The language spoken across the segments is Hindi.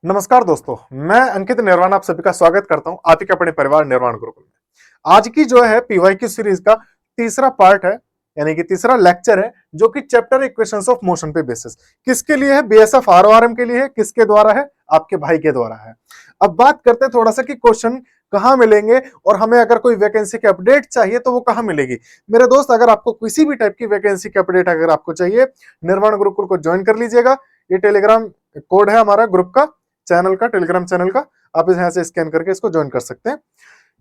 नमस्कार दोस्तों, मैं अंकित निर्वाण आप सभी का स्वागत करता हूं आप ही के अपने परिवार निर्वाण गुरुकुल में। आज की जो है पीवाईक्यू सीरीज का तीसरा पार्ट है, यानी कि तीसरा लेक्चर है, जो कि चैप्टर इक्वेशंस ऑफ मोशन पे बेसिस किसके लिए है? बीएसएफ आरओआरएम के लिए है। किसके द्वारा है? आपके भाई के द्वारा है। अब बात करते हैं थोड़ा सा कि क्वेश्चन कहां मिलेंगे और हमें अगर कोई वैकेंसी की अपडेट चाहिए तो वो कहां मिलेगी। मेरे दोस्त, अगर आपको किसी भी टाइप की वैकेंसी की अपडेट अगर आपको चाहिए, निर्वाण गुरुकुल को ज्वाइन कर लीजिएगा। ये टेलीग्राम कोड है हमारा ग्रुप का, चैनल का, टेलीग्राम चैनल का। आप इस यहाँ से स्कैन करके इसको ज्वाइन कर सकते हैं।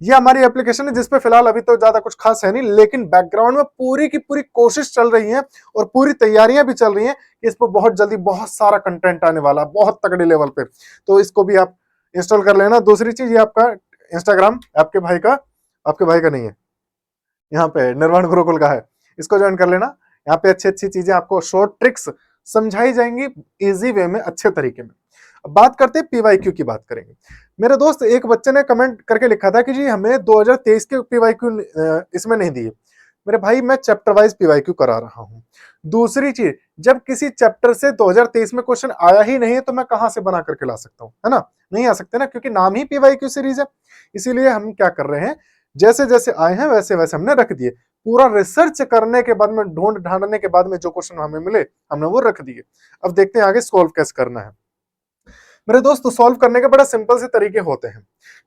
ये हमारी एप्लीकेशन है जिसपे फिलहाल अभी तो ज्यादा कुछ खास है नहीं, लेकिन बैकग्राउंड में पूरी की पूरी कोशिश चल रही है और पूरी तैयारियां भी चल रही हैं कि इस पर बहुत जल्दी बहुत सारा कंटेंट आने वाला, बहुत तगड़े लेवल पे। तो इसको भी आप इंस्टॉल कर लेना। दूसरी चीज, ये आपका इंस्टाग्राम आपके भाई का नहीं है, यहाँ पे निर्वाण गुरुकुल का है। इसको ज्वाइन कर लेना। यहाँ पे अच्छी अच्छी चीजें आपको, शॉर्ट ट्रिक्स समझाई जाएंगी इजी वे में, अच्छे तरीके में। अब बात करते हैं पीवाईक्यू की, बात करेंगे। मेरे दोस्त, एक बच्चे ने कमेंट करके लिखा था कि जी हमें 2023 के पीवाईक्यू इसमें नहीं दिए। मेरे भाई, मैं चैप्टर वाइज पीवाईक्यू करा रहा हूं। दूसरी चीज, जब किसी चैप्टर से 2023 में क्वेश्चन आया ही नहीं है तो मैं कहां से बना करके ला सकता हूं, है ना? नहीं आ सकते ना, क्योंकि नाम ही पीवाईक्यू सीरीज है। इसीलिए हम क्या कर रहे हैं, जैसे जैसे आए हैं वैसे वैसे हमने रख दिए। पूरा रिसर्च करने के बाद में, ढूंढ ढांडने के बाद में जो क्वेश्चन हमें मिले हमने वो रख दिए। अब देखते हैं आगे सॉल्व कैसे करना है। मेरे दोस्त, सॉल्व करने के बड़ा सिंपल से तरीके होते हैं।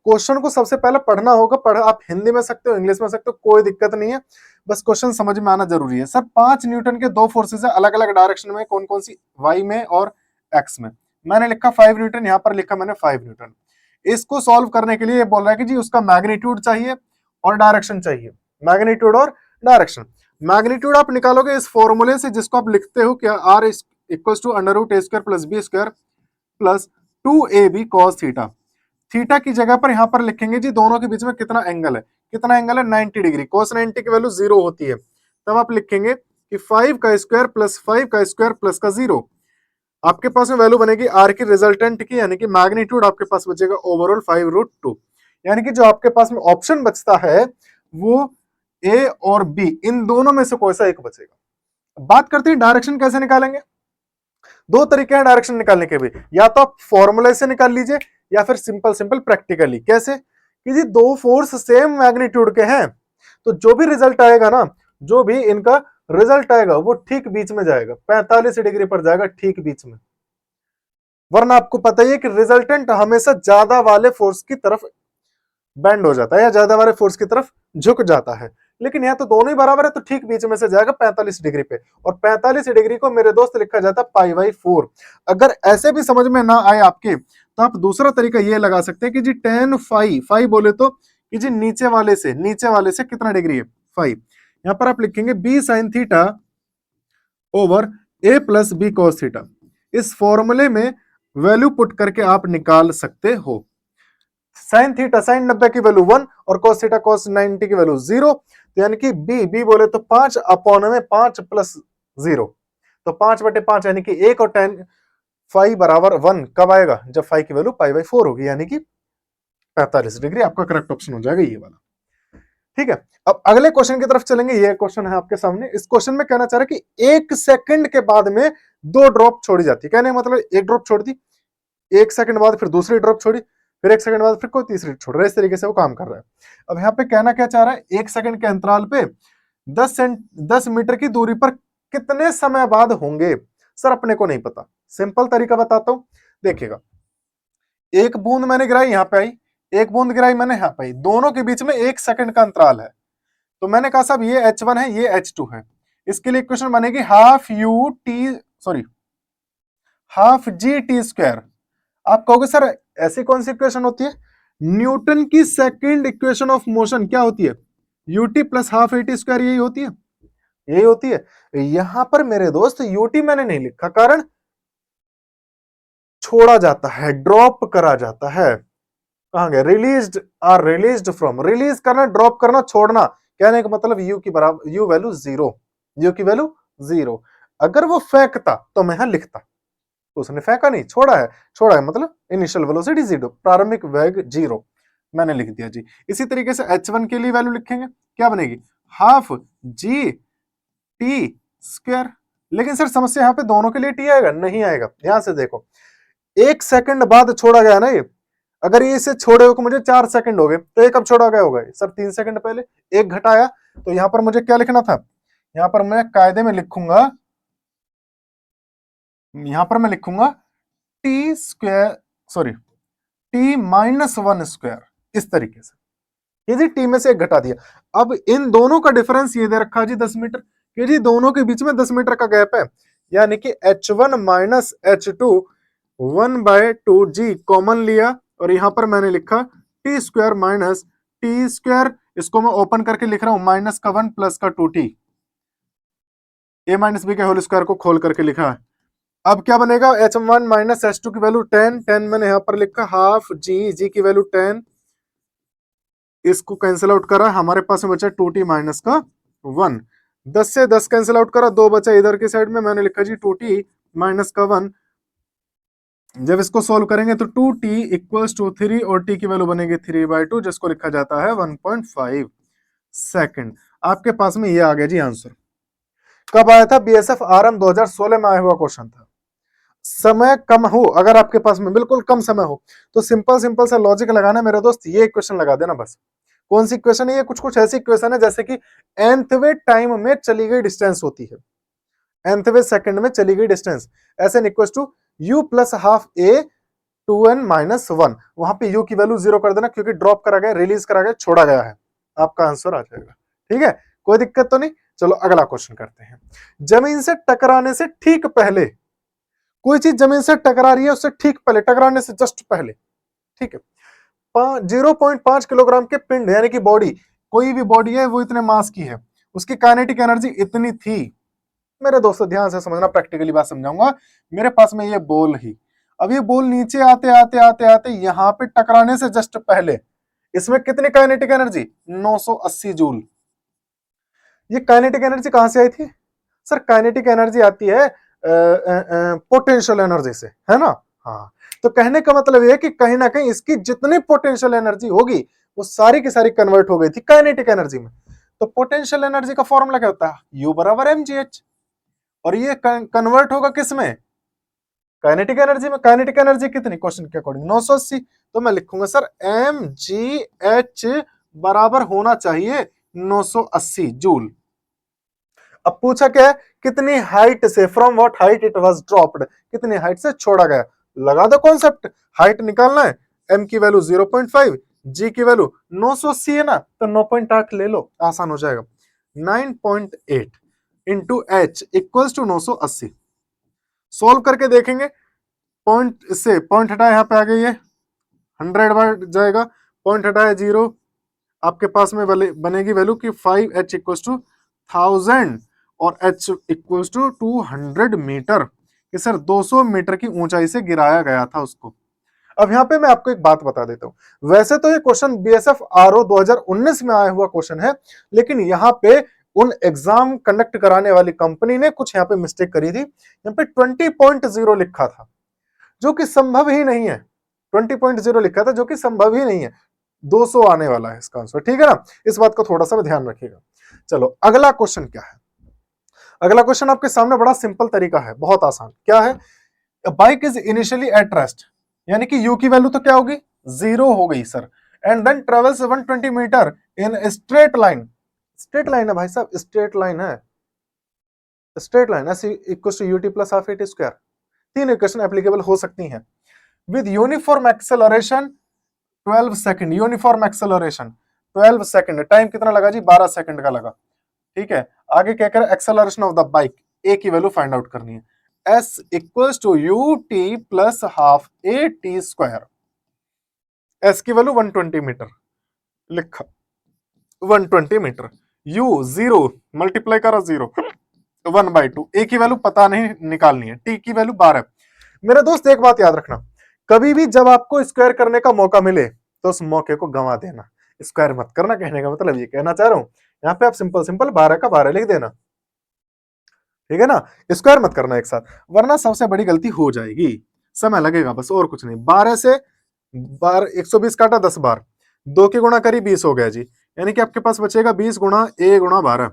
क्वेश्चन को सबसे पहले पढ़ना होगा। पढ़ आप हिंदी में सकते हो, इंग्लिश में सकते हो, कोई दिक्कत नहीं है। बस क्वेश्चन समझ में आना जरूरी है। सर, 5 न्यूटन के 2 फोर्सेस है अलग अलग डायरेक्शन में, कौन कौन सी? वाई में और एक्स में। मैंने लिखा 5 न्यूटन, यहां पर लिखा मैंने 5 न्यूटन। इसको सॉल्व करने के लिए बोल रहा है कि जी उसका मैग्नीट्यूड चाहिए और डायरेक्शन चाहिए। मैग्नीट्यूड और डायरेक्शन। मैग्नीट्यूड आप निकालोगे इस फॉर्मूले से, जिसको आप लिखते हो क्या, R equals to under root A square plus B square plus 2ab cos theta. Theta की जगह पर यहां पर लिखेंगे जी दोनों के बीच में कितना एंगल है। कितना एंगल है? 90 डिग्री। cos 90 की वैल्यू 0 होती है। तब आप लिखेंगे कि 5 का स्क्वायर प्लस 5 का स्क्वायर प्लस का 0। आपके पास में वैल्यू बनेगी आर की रिजल्टेंट की, यानी कि मैग्नीट्यूड आपके पास बचेगा ओवरऑल 5√2। यानी कि जो आपके पास में ऑप्शन बचता है वो ए और बी, इन दोनों में से कोई सा एक बचेगा। बात करते हैं डायरेक्शन कैसे निकालेंगे। दो तरीके हैं डायरेक्शन निकालने के भी, या तो आप फॉर्मूले से निकाल लीजिए या फिर सिंपल सिंपल प्रैक्टिकली। कैसे? कि जी दो फोर्स सेम मैग्नीट्यूड के हैं तो जो भी रिजल्ट आएगा ना, जो भी इनका रिजल्ट आएगा वो ठीक बीच में जाएगा, 45 डिग्री पर जाएगा, ठीक बीच में। वरना आपको पता ही है कि रिजल्टेंट हमेशा ज्यादा वाले फोर्स की तरफ बेंड हो जाता है या ज्यादा वाले फोर्स की तरफ झुक जाता है। लेकिन यहाँ तो दोनों ही बराबर है तो ठीक बीच में से जाएगा 45 डिग्री पे। और 45 डिग्री को मेरे दोस्त लिखा जाता है पाई/4। अगर ऐसे भी समझ में ना आए आपके, तो आप दूसरा तरीका ये लगा सकते हैं कि जी टेन फाई बोले तो कि जी नीचे वाले से कितना डिग्री है? 5। यहाँ पर आप लिखेंगे बी साइन थीटा ओवर ए प्लस बी कॉस थीटा। इस फॉर्मूले में वैल्यू पुट करके आप निकाल सकते हो। साइन थीटा, साइन 90 की वैल्यू 1 और cos थीटा cos 90 की वैल्यू 0। तो यानी कि बी बोले तो 5 अपॉन में 5 प्लस 0, तो 5/5 यानी कि 1 और 10 फाई बराबर 1 कब आएगा? जब फाई की वैल्यू पाई/4 होगी, यानी कि 45 डिग्री आपका करेक्ट ऑप्शन हो जाएगा ये वाला। ठीक है, अब अगले क्वेश्चन की तरफ चलेंगे। ये क्वेश्चन है आपके सामने। इस क्वेश्चन में कहना चाह रहा है कि 1 सेकंड के बाद में 2 ड्रॉप छोड़ी जाती है। कहने का मतलब 1 ड्रॉप छोड़ दी, 1 सेकंड बाद फिर दूसरी ड्रॉप छोड़ी, फिर 1 सेकंड बाद फिर कोई तीसरी छोड़ रहा है। इस तरीके से वो काम कर रहा है। अब यहाँ पे कहना क्या चाह रहा है, 1 सेकंड के अंतराल पे 10 मीटर की दूरी पर कितने समय बाद होंगे? सर, अपने को नहीं पता। सिंपल तरीका बताता हूं, देखिएगा। एक बूंद मैंने गिराई, यहाँ पे आई, एक बूंद गिराई मैंने यहाँ पे आई, दोनों के बीच में 1 सेकंड का अंतराल है। तो मैंने कहा साहब ये H1 है, ये H2 है। इसके लिए इक्वेशन बनेगी हाफ जी टी स्क्वायर। आप कहोगे सर ऐसी कौन सी इक्वेशन होती है? न्यूटन की सेकंड इक्वेशन ऑफ मोशन क्या होती है? UT plus half AT square, यही होती है, यही होती है। यहां पर मेरे दोस्त यूटी मैंने नहीं लिखा, कारण छोड़ा जाता है, ड्रॉप करा जाता है। कहां गया? रिलीज्ड फ्रॉम, रिलीज करना, ड्रॉप करना, छोड़ना। कहने का मतलब यू की बराबर, यू वैल्यू 0, यू की वैल्यू 0। अगर वो फेंकता तो मैं यहां लिखता, तो उसने फेंका नहीं, छोड़ा है मतलब इनिशियल वेलोसिटी 0, प्रारंभिक वेग 0। मैंने लिख दिया जी। इसी तरीके से H1 के लिए वैल्यू लिखेंगे, क्या बनेगी? Half G T square. लेकिन सर समस्या यहाँ पे दोनों के लिए टी आएगा? नहीं आएगा। ध्यान से देखो, 1 सेकंड बाद छोड़ा गया ना ये, अगर ये इसे छोड़े हो तो मुझे 4 सेकंड हो गए, तो ये कब छोड़ा गया होगा सर? 3 सेकंड पहले। एक घटाया, तो यहां पर मुझे क्या लिखना था? यहां पर मैं कायदे में लिखूंगा, यहां पर मैं लिखूंगा T square, sorry T minus 1 square, इस तरीके से। ये जी टी में से एक घटा दिया। अब इन दोनों का डिफरेंस ये दे रखा जी 10 मीटर, कि जी दोनों के बीच में 10 मीटर का गैप है, यानी कि H1 माइनस H2 1/2 जी कॉमन लिया, और यहां पर मैंने लिखा T square minus T square, इसको मैं ओपन करके लिख रहा हूं माइनस का 1 प्लस का 2t, ए माइनस बी के होल स्क्वायर को खोल करके लिखा है। अब क्या बनेगा? H1 माइनस H2 की वैल्यू 10, 10 मैंने यहां पर लिखा हाफ जी, जी की वैल्यू 10, इसको कैंसिल आउट करा, हमारे पास में बचा 2t माइनस का 1, 10 से 10 कैंसिल आउट करा, 2 बचा इधर की साइड में, मैंने लिखा जी 2t माइनस का 1। जब इसको सॉल्व करेंगे तो 2t इक्वल्स टू 3 और t की वैल्यू बनेगी 3/2, जिसको लिखा जाता है 1.5 सेकंड। आपके पास में ये आ गया जी आंसर। कब आया था? बीएसएफ आरएम 2016 में आया हुआ क्वेश्चन था। समय कम हो, अगर आपके पास में बिल्कुल कम समय हो, तो सिंपल सिंपल सा लॉजिक लगाना मेरे दोस्त, ये इक्वेशन लगा देना बस। कौन सी इक्वेशन है ये? कुछ कुछ ऐसी इक्वेशन है जैसे कि nthवे टाइम में चली गई डिस्टेंस होती है, nthवे सेकंड में चली गई distance, S N equal to u plus half A 2n minus 1। वहां पे u की वैल्यू 0 कर देना, क्योंकि ड्रॉप करा गया, रिलीज करा गया, छोड़ा गया है, आपका आंसर आ जाएगा। ठीक है, कोई दिक्कत तो नहीं। चलो अगला क्वेश्चन करते हैं। जमीन से टकराने से ठीक पहले, कोई चीज जमीन से टकरा रही है, उससे ठीक पहले, टकराने से जस्ट पहले, ठीक है, 0.5 किलोग्राम के पिंड यानी कि बॉडी, कोई भी बॉडी है वो इतने मास की है, उसकी काइनेटिक एनर्जी इतनी थी। मेरे दोस्तों ध्यान से समझना, प्रैक्टिकली बात समझाऊंगा। मेरे पास में ये बॉल ही, अब ये बॉल नीचे आते आते आते आते यहां पे टकराने से जस्ट पहले, इसमें कितनी काइनेटिक एनर्जी? 980 जूल। ये काइनेटिक एनर्जी कहां से आई थी सर? काइनेटिक एनर्जी आती है पोटेंशियल एनर्जी से, है ना? हाँ, तो कहने का मतलब ये है कि कहीं ना कहीं इसकी जितनी पोटेंशियल एनर्जी होगी वो सारी की सारी कन्वर्ट हो गई थी काइनेटिक एनर्जी में। तो पोटेंशियल एनर्जी का फॉर्मूला क्या होता है? U बराबर mgh, और ये कन्वर्ट होगा किस में? काइनेटिक एनर्जी में। काइनेटिक एनर्जी कितनी क्वेश्चन के अकॉर्डिंग? 980। तो मैं लिखूंगा सर mgh बराबर होना चाहिए 980 जूल। अब पूछा क्या है? कितनी हाइट से, from what height it was dropped, कितनी हाइट से छोड़ा गया। लगा दो कॉन्सेप्ट, हाइट निकालना है, m की वैल्यू 0.5, g की वैल्यू 980 है ना, तो 9.8 ले लो, आसान हो जाएगा। 9.8 into H equals to 980। Solve करके देखेंगे, पॉइंट से पॉइंट हटाया, यहाँ पे आ गई है 100 बार जाएगा, पॉइंट हटाया 0, आपके पास में बनेगी वैल्यू की 5h इक्वल्स टू 1000 और h इक्वल्स टू 200 मीटर, कि सर 200 मीटर की ऊंचाई से गिराया गया था उसको। अब यहाँ पे मैं आपको एक बात बता देता हूं, वैसे तो ये क्वेश्चन बीएसएफ आरओ 2019 में आया हुआ क्वेश्चन है, लेकिन यहाँ पे उन एग्जाम कंडक्ट कराने वाली कंपनी ने कुछ यहाँ पे मिस्टेक करी थी। यहाँ पे 20.0 लिखा था, जो कि संभव ही नहीं है। 20.0 लिखा था, जो कि संभव ही नहीं है। 200 आने वाला है इसका आंसर, ठीक है ना? इस बात को थोड़ा सा ध्यान रखिएगा। चलो अगला क्वेश्चन क्या है? अगला क्वेश्चन आपके सामने बड़ा सिंपल तरीका है, बहुत आसान। क्या है? Bike is initially at rest, यानी कि यू की वैल्यू तो क्या होगी? 0 हो गई sir, and then travels 120 metre in straight line. Straight line है भाई साहब, स्ट्रेट लाइन है, straight line, S equals to UT plus half AT square. तीन इक्वेशन एप्लीकेबल हो सकती हैं। With uniform acceleration 12 second, uniform acceleration 12 second, time कितना लगा जी? 12 सेकंड का लगा। ठीक है, आगे क्या करें? Acceleration of the bike, A की वैल्यू फाइंड आउट करनी है। S equals to U T plus half A T square. S की वैल्यू 120 मीटर लिखा, 120 मीटर। U 0 मल्टीप्लाई करा 0, 1/2। ए की वैल्यू पता नहीं, निकालनी है। टी की वैल्यू 12। मेरे दोस्त एक बात याद रखना, कभी भी जब आपको स्क्वायर करने का मौका मिले तो उस मौके को गंवा देना, स्क्वायर मत करना। कहने का मतलब ये कहना चाह रहा हूं, यहाँ पे आप सिंपल सिंपल 12 का 12 लिख देना, ठीक है ना? स्क्वायर मत करना एक साथ, वरना सबसे बड़ी गलती हो जाएगी, समय लगेगा बस, और कुछ नहीं। 12 से 120 काटा 10 बार, 2 की गुणा करी 20 हो गया जी, यानी कि आपके पास बचेगा 20 गुणा a गुणा 12।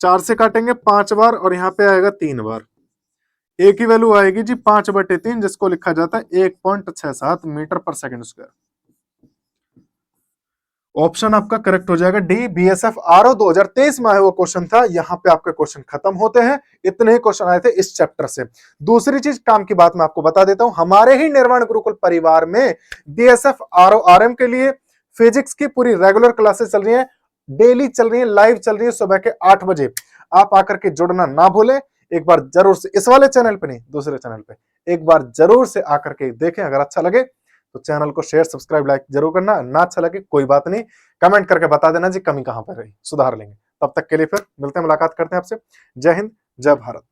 4 से काटेंगे 5 बार और यहाँ पे आएगा 3 बार, ए की वैल्यू आएगी जी 5/3, जिसको लिखा जाता है 1.67 मीटर पर सेकंड स्क्वायर। ऑप्शन आपका करेक्ट हो जाएगा डी, बीएसएफ आरओ 2023 में आया हुआ क्वेश्चन था। यहां पे आपके क्वेश्चन खत्म होते हैं। इतने ही क्वेश्चन आए थे इस चैप्टर से। दूसरी चीज काम की बात मैं आपको बता देता हूं, हमारे ही निर्वाण गुरुकुल परिवार में बीएसएफ आरओ आरएम के लिए फिजिक्स की पूरी रेगुलर क्लासेस चल रही है, डेली चल रही है, लाइव चल रही है सुबह के 8 बजे। आप आकर के जुड़ना ना भूलें। एक बार जरूर से, इस वाले चैनल पे नहीं, दूसरे चैनल पे एक बार जरूर से आकर के देखें। अगर अच्छा लगे तो चैनल को शेयर, सब्सक्राइब, लाइक जरूर करना। ना अच्छा लगे कोई बात नहीं, कमेंट करके बता देना जी कमी कहां पर रही, सुधार लेंगे। तब तक के लिए फिर मिलते हैं, मुलाकात करते हैं आपसे। जय हिंद, जय भारत।